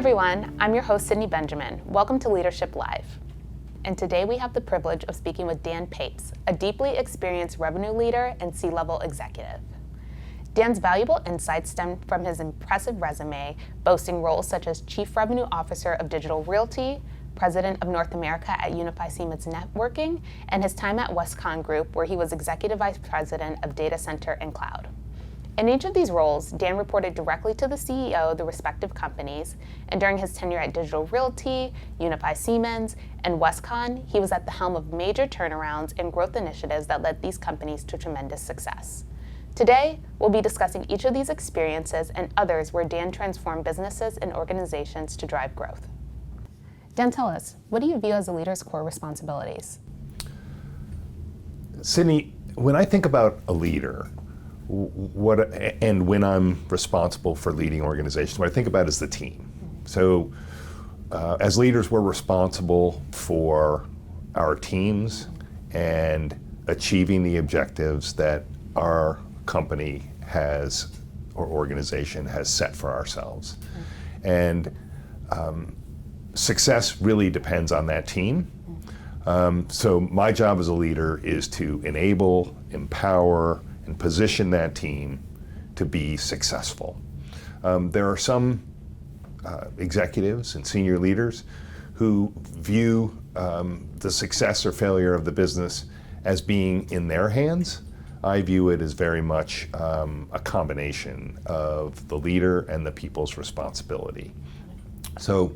everyone, I'm your host, Sydney Benjamin. Welcome to Leadership Live. And today we have the privilege of speaking with Dan Papes, a deeply experienced revenue leader and C-level executive. Dan's valuable insights stem from his impressive resume, boasting roles such as Chief Revenue Officer of Digital Realty, President of North America at Unify Siemens Networking, and his time at Westcon Group, where he was Executive Vice President of Data Center and Cloud. In each of these roles, Dan reported directly to the CEO of the respective companies, and during his tenure at Digital Realty, Unify Siemens, and Westcon, he was at the helm of major turnarounds and growth initiatives that led these companies to tremendous success. Today, we'll be discussing each of these experiences and others where Dan transformed businesses and organizations to drive growth. Dan, tell us, what do you view as a leader's core responsibilities? Sydney, when I think about a leader, when I'm responsible for leading organizations, what I think about is the team. So as leaders, we're responsible for our teams and achieving the objectives that our company has or organization has set for ourselves. And success really depends on that team. So my job as a leader is to enable, empower, and position that team to be successful. There are some executives and senior leaders who view the success or failure of the business as being in their hands. I view it as very much a combination of the leader and the people's responsibility. So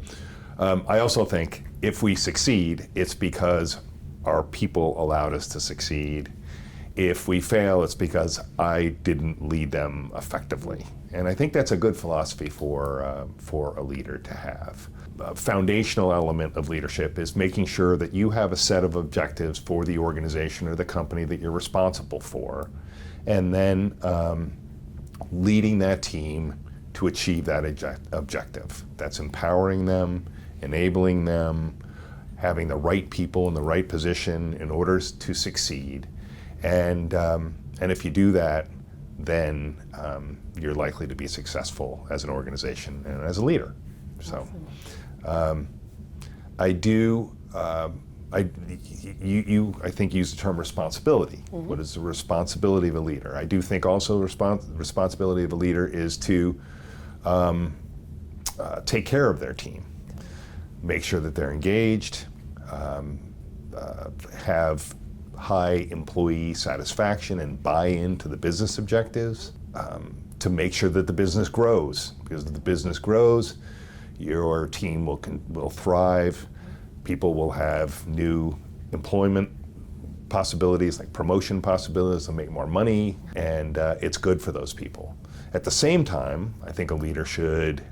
I also think if we succeed, it's because our people allowed us to succeed. If we fail, it's because I didn't lead them effectively. And I think that's a good philosophy for a leader to have. A foundational element of leadership is making sure that you have a set of objectives for the organization or the company that you're responsible for, and then leading that team to achieve that objective. That's empowering them, enabling them, having the right people in the right position in order to succeed. And if you do that, then you're likely to be successful as an organization and as a leader. So, I think use the term responsibility. Mm-hmm. What is the responsibility of a leader? I do think also responsibility of a leader is to take care of their team, make sure that they're engaged, have high employee satisfaction and buy-in to the business objectives, to make sure that the business grows. Because if the business grows, your team will thrive. People will have new employment possibilities, like promotion possibilities. They'll make more money, and it's good for those people. At the same time, I think a leader should,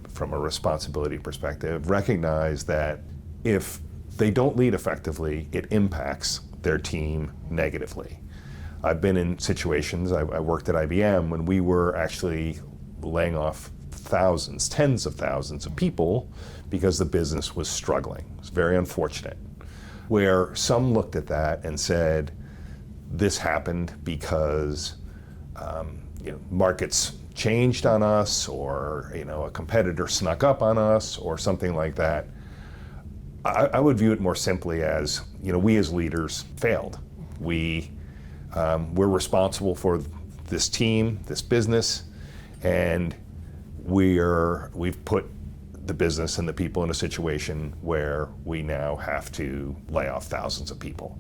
from a responsibility perspective, recognize that if they don't lead effectively, it impacts their team negatively. I've been in situations, I worked at IBM, when we were actually laying off thousands, tens of thousands of people because the business was struggling. It was very unfortunate. Where some looked at that and said, this happened because markets changed on us, or a competitor snuck up on us, or something like that. I would view it more simply as, we as leaders failed. We're responsible for this team, this business, and we've put the business and the people in a situation where we now have to lay off thousands of people.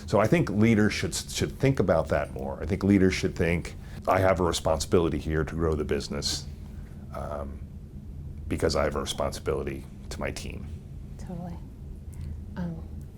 So I think leaders should think about that more. I think leaders should think, I have a responsibility here to grow the business because I have a responsibility to my team. Totally.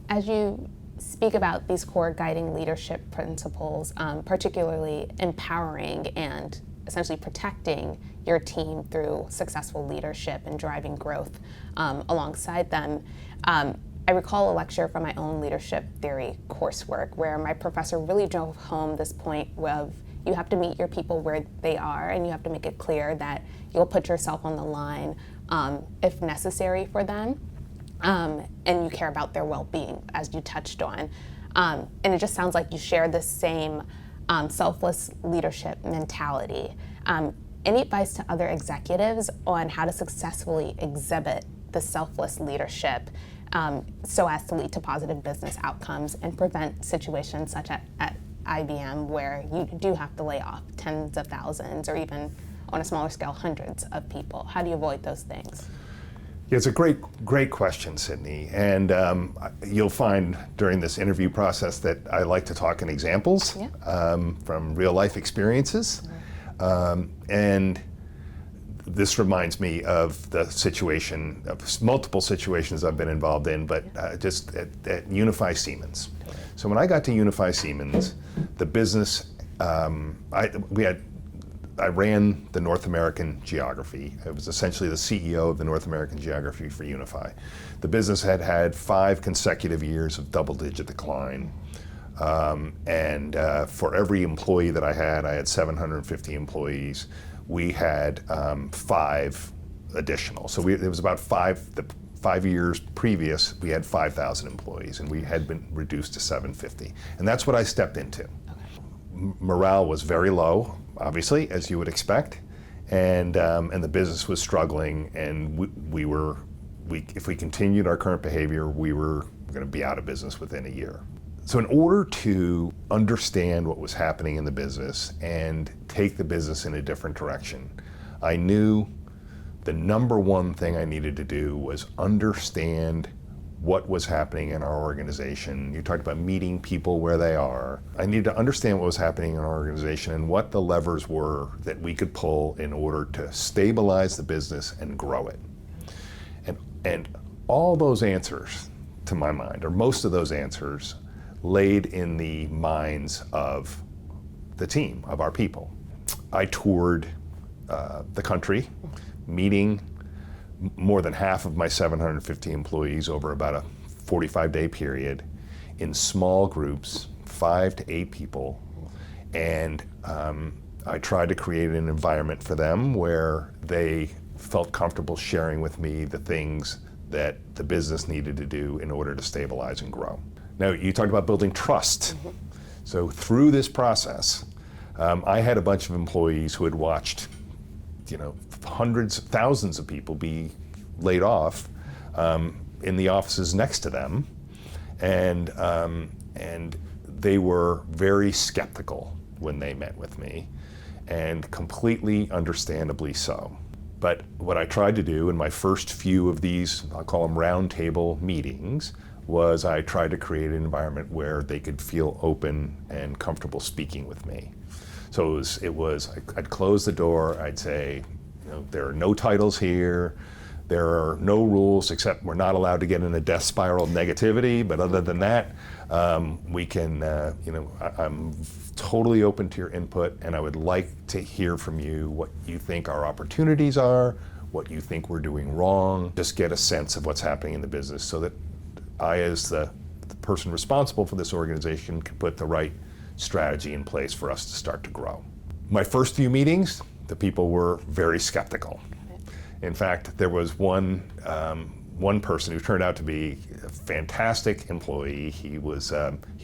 As you speak about these core guiding leadership principles, particularly empowering and essentially protecting your team through successful leadership and driving growth alongside them, I recall a lecture from my own leadership theory coursework where my professor really drove home this point of you have to meet your people where they are, and you have to make it clear that you'll put yourself on the line if necessary for them. And you care about their well-being, as you touched on. And it just sounds like you share the same selfless leadership mentality. Any advice to other executives on how to successfully exhibit the selfless leadership so as to lead to positive business outcomes and prevent situations such at IBM where you do have to lay off tens of thousands or even on a smaller scale hundreds of people? How do you avoid those things? Yeah, it's a great question, Sydney. And you'll find during this interview process that I like to talk in examples from real life experiences. And this reminds me of the situation, of multiple situations I've been involved in, but just at Unify Siemens. So when I got to Unify Siemens, the business, I ran the North American geography. I was essentially the CEO of the North American geography for Unify. The business had had 5 consecutive years of double-digit decline. And for every employee that I had 750 employees. We had 5 additional. So it was about 5 years previous, we had 5,000 employees, and we had been reduced to 750. And that's what I stepped into. Okay. Morale was very low, obviously, as you would expect, and the business was struggling, and if we continued our current behavior, we were going to be out of business within a year. So in order to understand what was happening in the business and take the business in a different direction, I knew the number one thing I needed to do was understand what was happening in our organization. You talked about meeting people where they are. I needed to understand what was happening in our organization and what the levers were that we could pull in order to stabilize the business and grow it. And all those answers, to my mind, or most of those answers, laid in the minds of the team, of our people. I toured the country, meeting more than half of my 750 employees over about a 45-day period in small groups, 5 to 8 people. And I tried to create an environment for them where they felt comfortable sharing with me the things that the business needed to do in order to stabilize and grow. Now, you talked about building trust. Mm-hmm. So through this process, I had a bunch of employees who had watched, hundreds, thousands of people be laid off in the offices next to them, and they were very skeptical when they met with me, and completely understandably so. But what I tried to do in my first few of these, I'll call them roundtable meetings, was I tried to create an environment where they could feel open and comfortable speaking with me. So I'd close the door, I'd say, there are no titles here, there are no rules except we're not allowed to get in a death spiral of negativity, but other than that, we can, I'm totally open to your input, and I would like to hear from you what you think our opportunities are, what you think we're doing wrong, just get a sense of what's happening in the business so that I, as the person responsible for this organization, can put the right strategy in place for us to start to grow. My first few meetings, the people were very skeptical. In fact, there was one person who turned out to be a fantastic employee. He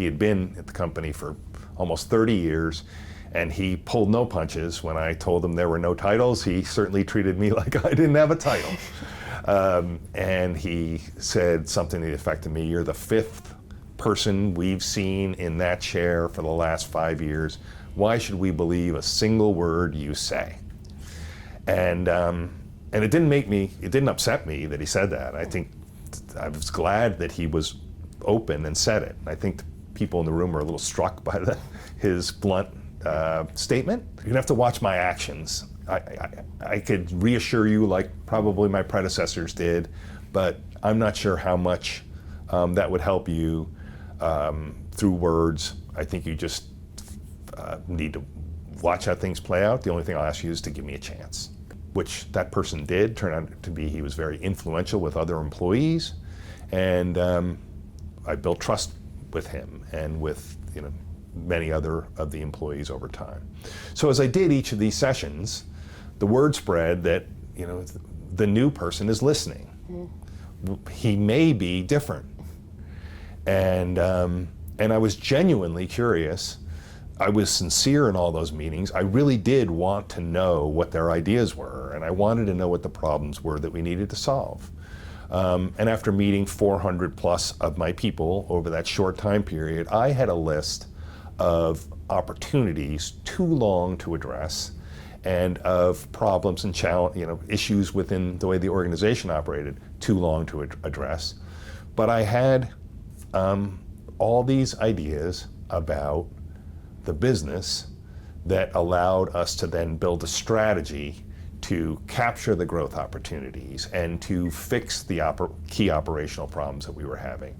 had been at the company for almost 30 years, and he pulled no punches. When I told him there were no titles, he certainly treated me like I didn't have a title. And he said something to the effect of me, "You're the 5th person we've seen in that chair for the last 5 years. Why should we believe a single word you say?" And it didn't upset me that he said that. I was glad that he was open and said it. I think the people in the room were a little struck by his blunt statement. You're gonna have to watch my actions. I could reassure you like probably my predecessors did, but I'm not sure how much that would help you through words. I think you just need to watch how things play out. The only thing I'll ask you is to give me a chance, which that person did. Turned out to be he was very influential with other employees, and I built trust with him and with many other of the employees over time. So as I did each of these sessions, the word spread that the new person is listening. Mm. He may be different, and I was genuinely curious I was sincere in all those meetings. I really did want to know what their ideas were, and I wanted to know what the problems were that we needed to solve. And after meeting 400 plus of my people over that short time period, I had a list of opportunities too long to address, and of problems and issues within the way the organization operated too long to address. But I had all these ideas about the business that allowed us to then build a strategy to capture the growth opportunities and to fix the key operational problems that we were having.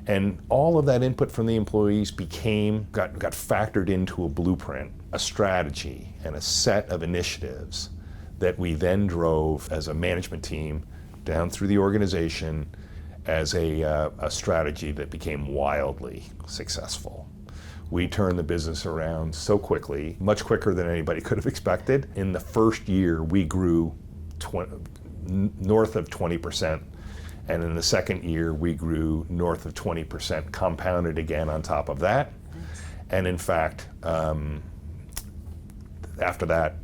And all of that input from the employees got factored into a blueprint, a strategy, and a set of initiatives that we then drove as a management team down through the organization as a strategy that became wildly successful. We turned the business around so quickly, much quicker than anybody could have expected. In the first year, we grew north of 20%. And in the second year, we grew north of 20%, compounded again on top of that. And in fact, after that,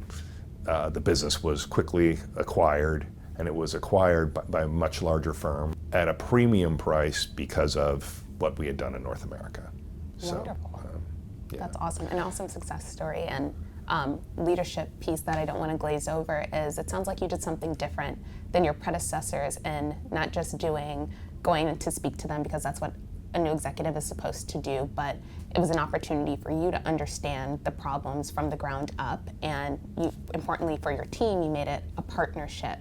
the business was quickly acquired, and it was acquired by a much larger firm at a premium price because of what we had done in North America. Wonderful. Yeah. That's awesome. An awesome success story. And leadership piece that I don't want to glaze over is it sounds like you did something different than your predecessors in not just going to speak to them because that's what a new executive is supposed to do, but it was an opportunity for you to understand the problems from the ground up, and importantly for your team, you made it a partnership,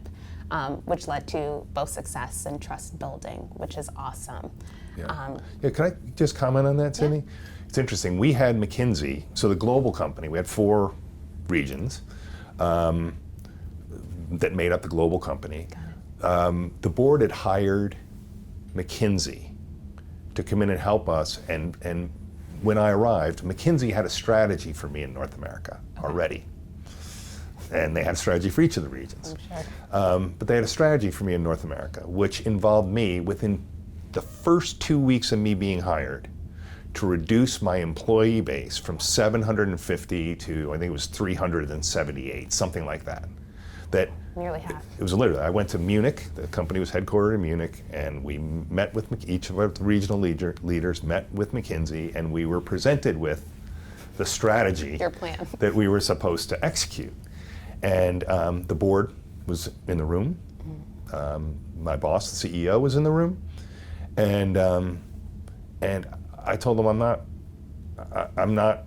which led to both success and trust building, which is awesome. Yeah. Can I just comment on that, Sydney? Yeah. It's interesting. We had McKinsey, so the global company, we had 4 regions that made up the global company. The board had hired McKinsey to come in and help us, and when I arrived, McKinsey had a strategy for me in North America already. And they had a strategy for each of the regions. I'm sure. But they had a strategy for me in North America, which involved me within the first 2 weeks of me being hired to reduce my employee base from 750 to, I think it was 378, something like that. Nearly half. It was literally, I went to Munich, the company was headquartered in Munich, and we met with each of our regional leaders met with McKinsey, and we were presented with the strategy, your plan, that we were supposed to execute. And the board was in the room. My boss, the CEO, was in the room, and I told them I'm not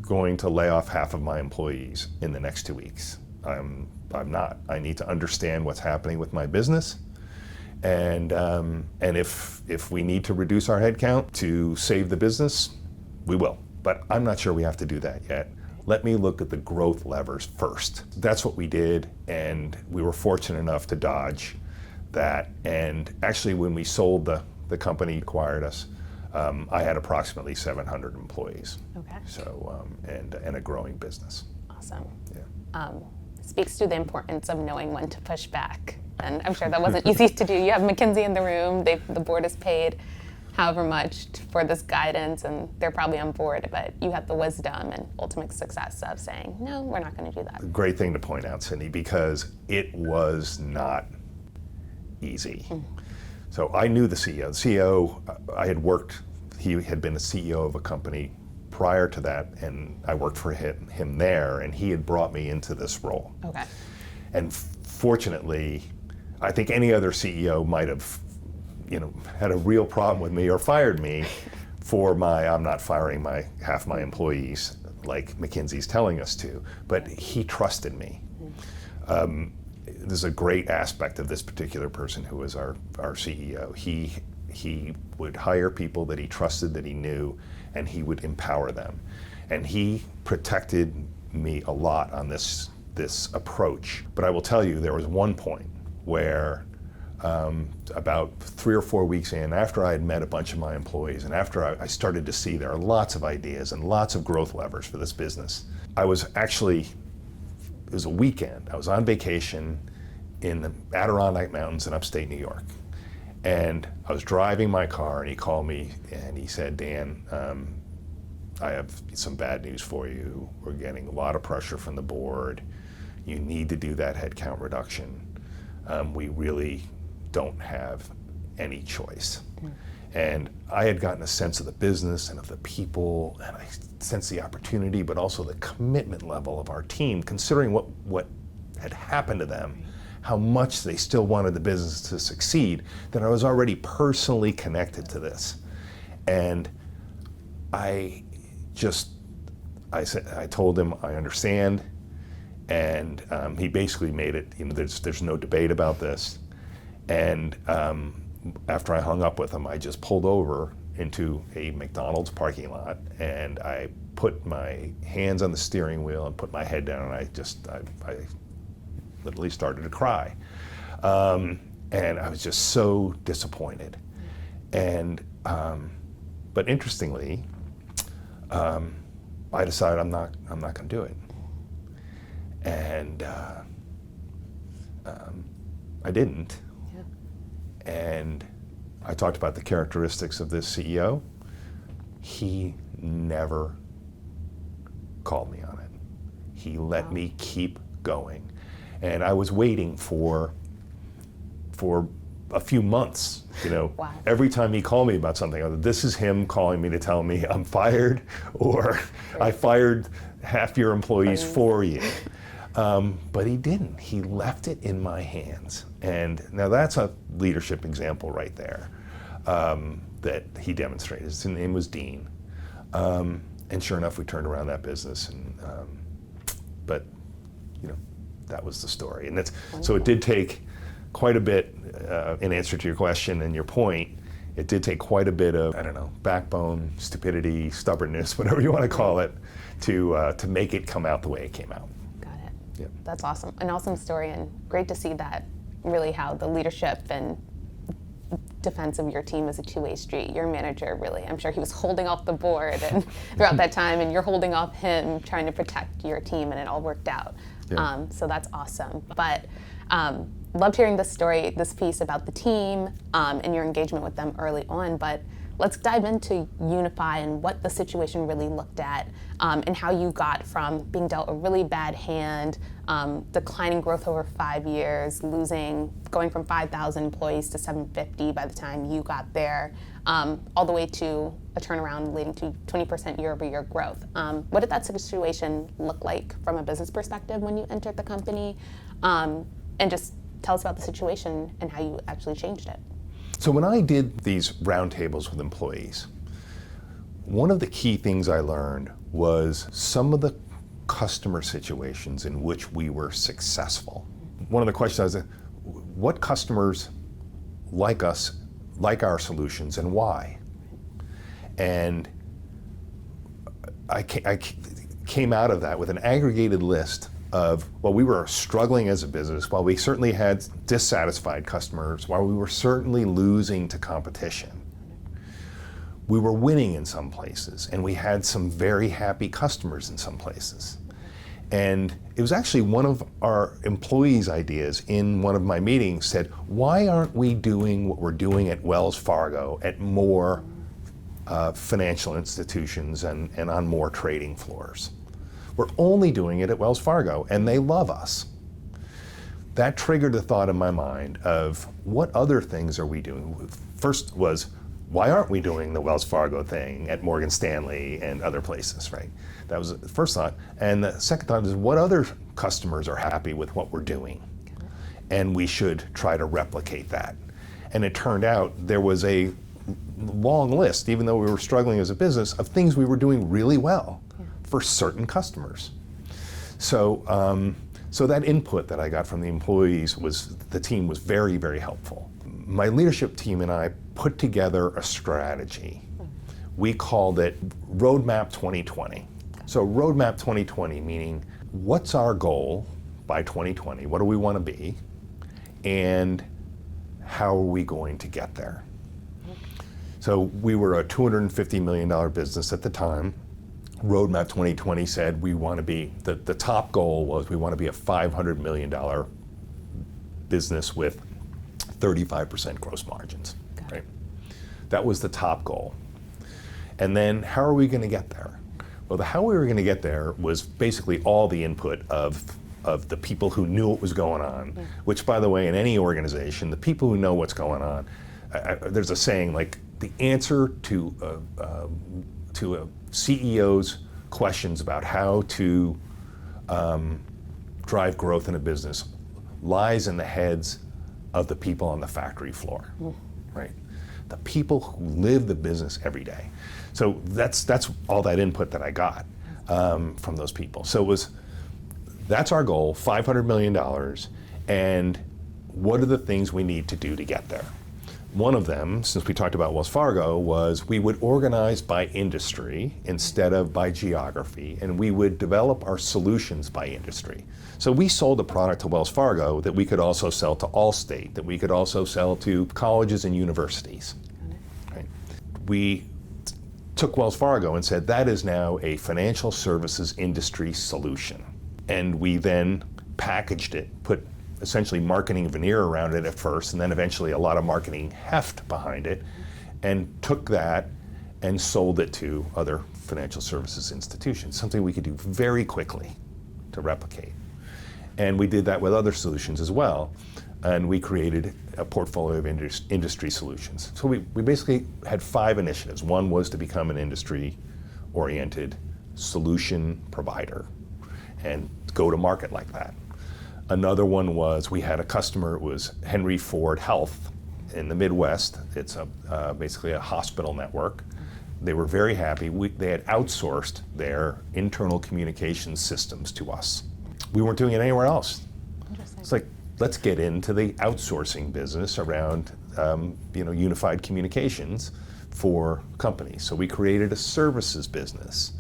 going to lay off half of my employees in the next 2 weeks. I'm not. I need to understand what's happening with my business, and if we need to reduce our headcount to save the business, we will. But I'm not sure we have to do that yet. Let me look at the growth levers first. That's what we did, and we were fortunate enough to dodge that. And actually, when we sold the company acquired us, I had approximately 700 employees. Okay. So and a growing business. Awesome. Yeah. Speaks to the importance of knowing when to push back, and I'm sure that wasn't easy to do. You have McKinsey in the room. The board is paid however much for this guidance, and they're probably on board, but you have the wisdom and ultimate success of saying, no, we're not going to do that. Great thing to point out, Cindy, because it was not easy. So I knew the CEO. The CEO, he had been the CEO of a company prior to that, and I worked for him there, and he had brought me into this role. Okay. And fortunately, I think any other CEO might have had a real problem with me or fired me for I'm not firing half my employees like McKinsey's telling us to, but he trusted me. There's a great aspect of this particular person who was our CEO. He would hire people that he trusted, that he knew, and he would empower them. And he protected me a lot on this approach. But I will tell you, there was one point where about 3 or 4 weeks in, after I had met a bunch of my employees, and after I started to see there are lots of ideas and lots of growth levers for this business, it was a weekend. I was on vacation in the Adirondack Mountains in upstate New York. And I was driving my car, and he called me and he said, Dan, I have some bad news for you. We're getting a lot of pressure from the board. You need to do that headcount reduction. We really don't have any choice. And I had gotten a sense of the business and of the people, and I sensed the opportunity, but also the commitment level of our team, considering what had happened to them, how much they still wanted the business to succeed, that I was already personally connected to this. And I told him I understand, and he basically made it, there's no debate about this. And after I hung up with him, I just pulled over into a McDonald's parking lot, and I put my hands on the steering wheel and put my head down, and I literally started to cry. And I was just so disappointed. And but interestingly, I decided I'm not going to do it. And I didn't. And I talked about the characteristics of this CEO. He never called me on it. He let me keep going. And I was waiting for a few months, Wow. Every time he called me about something, this is him calling me to tell me I'm fired, or I fired half your employees for you. But he didn't. He left it in my hands. And now that's a leadership example right there that he demonstrated. His name was Dean. And sure enough, we turned around that business. And but that was the story. And so it did take quite a bit, in answer to your question and your point, it did take quite a bit of, backbone, stupidity, stubbornness, whatever you want to call it, to make it come out the way it came out. Got it. Yeah. That's awesome. An awesome story, and great to see that really how the leadership and defense of your team is a two-way street. Your manager really, I'm sure he was holding off the board and throughout that time, and you're holding off him trying to protect your team, and it all worked out. Yeah. So that's awesome. But loved hearing this story, this piece about the team and your engagement with them early on. But let's dive into Unify and what the situation really looked at, and how you got from being dealt a really bad hand, declining growth over 5 years, going from 5,000 employees to 750 by the time you got there, all the way to a turnaround leading to 20% year-over-year growth. What did that situation look like from a business perspective when you entered the company? And just tell us about the situation and how you actually changed it. So when I did these roundtables with employees, one of the key things I learned was some of the customer situations in which we were successful. One of the questions was, what customers like us, like our solutions, and why? And I came out of that with an aggregated list of, while we were struggling as a business, while we certainly had dissatisfied customers, while we were certainly losing to competition, we were winning in some places, and we had some very happy customers in some places. And it was actually one of our employees' ideas in one of my meetings said, why aren't we doing what we're doing at Wells Fargo at more financial institutions and on more trading floors? We're only doing it at Wells Fargo, and they love us. That triggered the thought in my mind of what other things are we doing? First was, why aren't we doing the Wells Fargo thing at Morgan Stanley and other places, right? That was the first thought. And the second thought is, what other customers are happy with what we're doing? And we should try to replicate that. And it turned out there was a long list, even though we were struggling as a business, of things we were doing really well for certain customers. So, so that input that I got from the employees the team was very, very helpful. My leadership team and I put together a strategy. We called it Roadmap 2020. So Roadmap 2020 meaning, what's our goal by 2020? What do we want to be? And how are we going to get there? So we were a $250 million business at the time. Roadmap 2020 said we want to be, the top goal was we want to be a $500 million business with 35% gross margins, right? That was the top goal. And then how are we going to get there? Well, the how we were going to get there was basically all the input of the people who knew what was going on, which, by the way, in any organization, the people who know what's going on, there's a saying like the answer to a CEO's questions about how to drive growth in a business lies in the heads of the people on the factory floor, right? The people who live the business every day. So that's all that input that I got from those people. So that's our goal, $500 million, and what are the things we need to do to get there? One of them, since we talked about Wells Fargo, was we would organize by industry instead of by geography, and we would develop our solutions by industry. So we sold a product to Wells Fargo that we could also sell to Allstate, that we could also sell to colleges and universities. Right? We took Wells Fargo and said, that is now a financial services industry solution. And we then packaged it, put essentially marketing veneer around it at first, and then eventually a lot of marketing heft behind it, and took that and sold it to other financial services institutions, something we could do very quickly to replicate. And we did that with other solutions as well, and we created a portfolio of industry solutions. So we basically had 5 initiatives. One was to become an industry-oriented solution provider and go to market like that. Another one was we had a customer, it was Henry Ford Health in the Midwest. It's basically a hospital network. They were very happy. They had outsourced their internal communications systems to us. We weren't doing it anywhere else. It's like, let's get into the outsourcing business around unified communications for companies. So we created a services business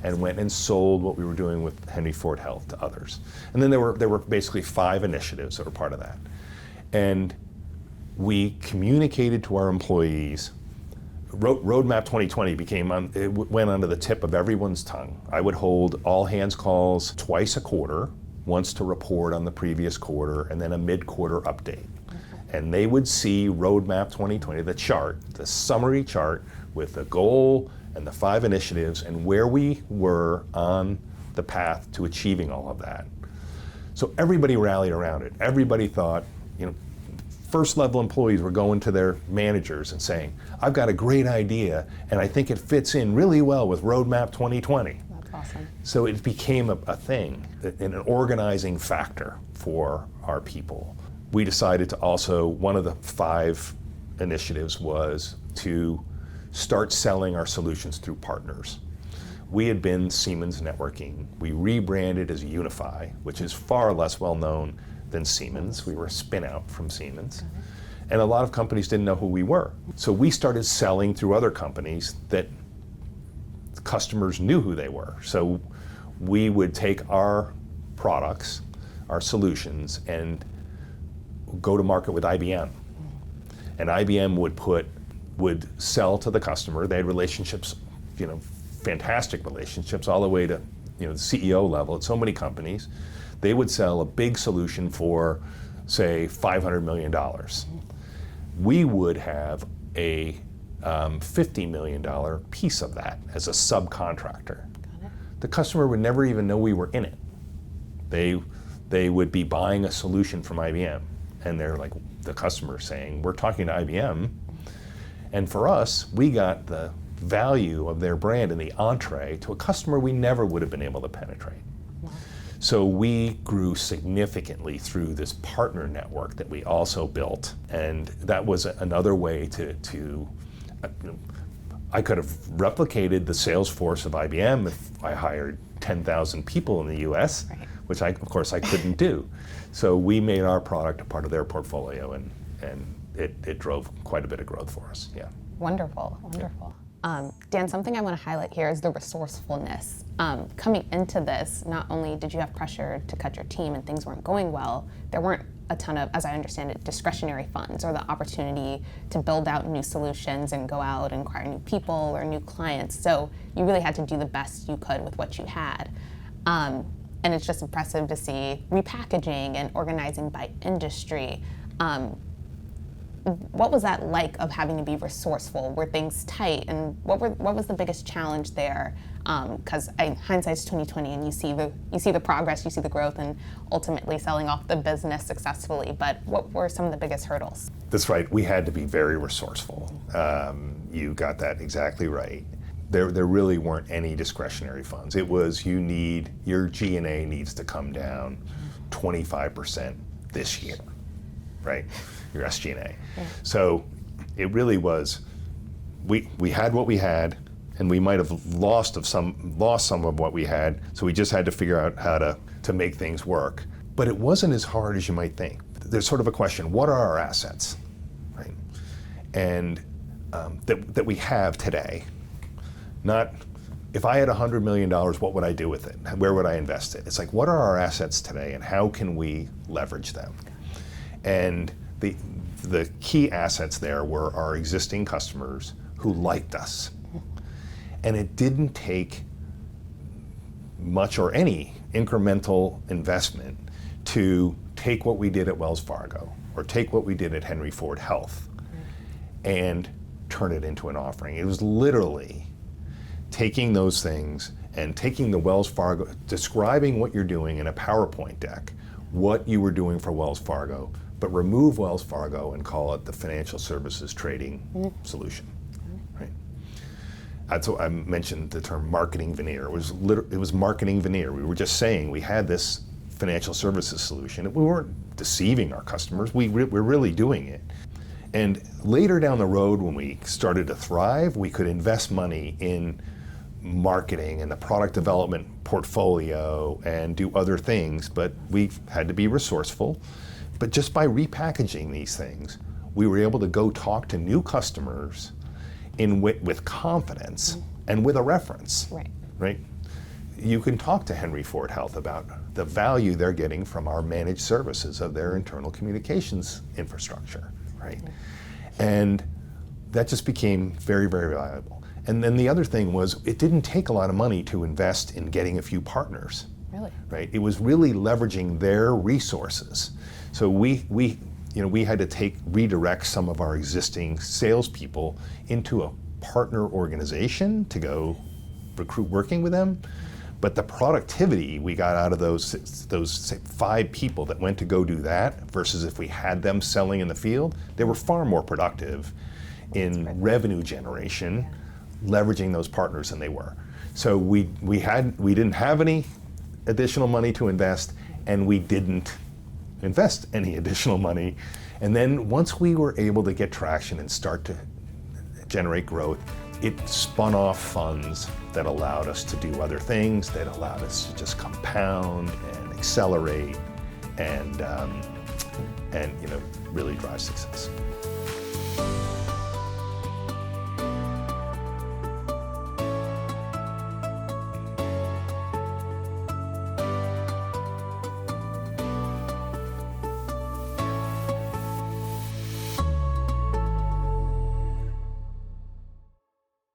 and went and sold what we were doing with Henry Ford Health to others. And then there were basically 5 initiatives that were part of that. And we communicated to our employees. Roadmap 2020 went onto the tip of everyone's tongue. I would hold all hands calls twice a quarter, once to report on the previous quarter, and then a mid-quarter update. And they would see Roadmap 2020, the chart, the summary chart with the goal and the 5 initiatives and where we were on the path to achieving all of that. So everybody rallied around it. Everybody thought, first level employees were going to their managers and saying, I've got a great idea and I think it fits in really well with Roadmap 2020. That's awesome. So it became a thing, an organizing factor for our people. We decided to also, one of the 5 initiatives was to start selling our solutions through partners. We had been Siemens Networking. We rebranded as Unify, which is far less well known than Siemens. We were a spin out from Siemens. And a lot of companies didn't know who we were. So we started selling through other companies that customers knew who they were. So we would take our products, our solutions, and go to market with IBM. And IBM would sell to the customer. They had relationships, fantastic relationships all the way to the CEO level at so many companies. They would sell a big solution for, say, $500 million. We would have a $50 million piece of that as a subcontractor. The customer would never even know we were in it. They would be buying a solution from IBM, and they're like, the customer saying, we're talking to IBM. And for us, we got the value of their brand in the entree to a customer we never would have been able to penetrate. Wow. So we grew significantly through this partner network that we also built. And that was another way to I could have replicated the sales force of IBM if I hired 10,000 people in the US, right, which of course I couldn't do. So we made our product a part of their portfolio, and it drove quite a bit of growth for us. Yeah. Wonderful, wonderful. Dan, something I want to highlight here is the resourcefulness. Coming into this, not only did you have pressure to cut your team and things weren't going well, there weren't a ton of, as I understand it, discretionary funds or the opportunity to build out new solutions and go out and acquire new people or new clients. So you really had to do the best you could with what you had. And it's just impressive to see repackaging and organizing by industry. What was that like of having to be resourceful? Were things tight? And what was the biggest challenge there because hindsight's 2020, and you see the progress, you see the growth, and ultimately selling off the business successfully. But what were some of the biggest hurdles? That's right. We had to be very resourceful. You got that exactly right. There really weren't any discretionary funds. It was your G&A needs to come down 25% this year, right? Your SG&A. Yeah. So it really was, we had what we had, and we might have lost some of what we had, so we just had to figure out how to make things work. But it wasn't as hard as you might think. There's sort of a question, what are our assets, right? And that we have today. Not, if I had $100 million, what would I do with it? Where would I invest it? It's like, what are our assets today, and how can we leverage them? And the key assets there were our existing customers who liked us. And it didn't take much or any incremental investment to take what we did at Wells Fargo or take what we did at Henry Ford Health and turn it into an offering. It was literally taking those things and taking the Wells Fargo, describing what you're doing in a PowerPoint deck, what you were doing for Wells Fargo, but remove Wells Fargo and call it the financial services trading solution. Right? That's what I mentioned the term marketing veneer. It was marketing veneer. We were just saying we had this financial services solution. We weren't deceiving our customers. We're really doing it. And later down the road, when we started to thrive, we could invest money in marketing and the product development portfolio and do other things, but we had to be resourceful. But just by repackaging these things, we were able to go talk to new customers with confidence and with a reference. Right? You can talk to Henry Ford Health about the value they're getting from our managed services of their internal communications infrastructure, right? And that just became very, very valuable. And then the other thing was, it didn't take a lot of money to invest in getting a few partners. Really? Right? It was really leveraging their resources. So we had to redirect some of our existing salespeople into a partner organization to go recruit working with them. But the productivity we got out of those 5 people that went to go do that versus if we had them selling in the field, they were far more productive in revenue generation, leveraging those partners than they were. So we didn't have any additional money to invest, and we didn't invest any additional money. And then once we were able to get traction and start to generate growth, it spun off funds that allowed us to do other things, that allowed us to just compound and accelerate and really drive success.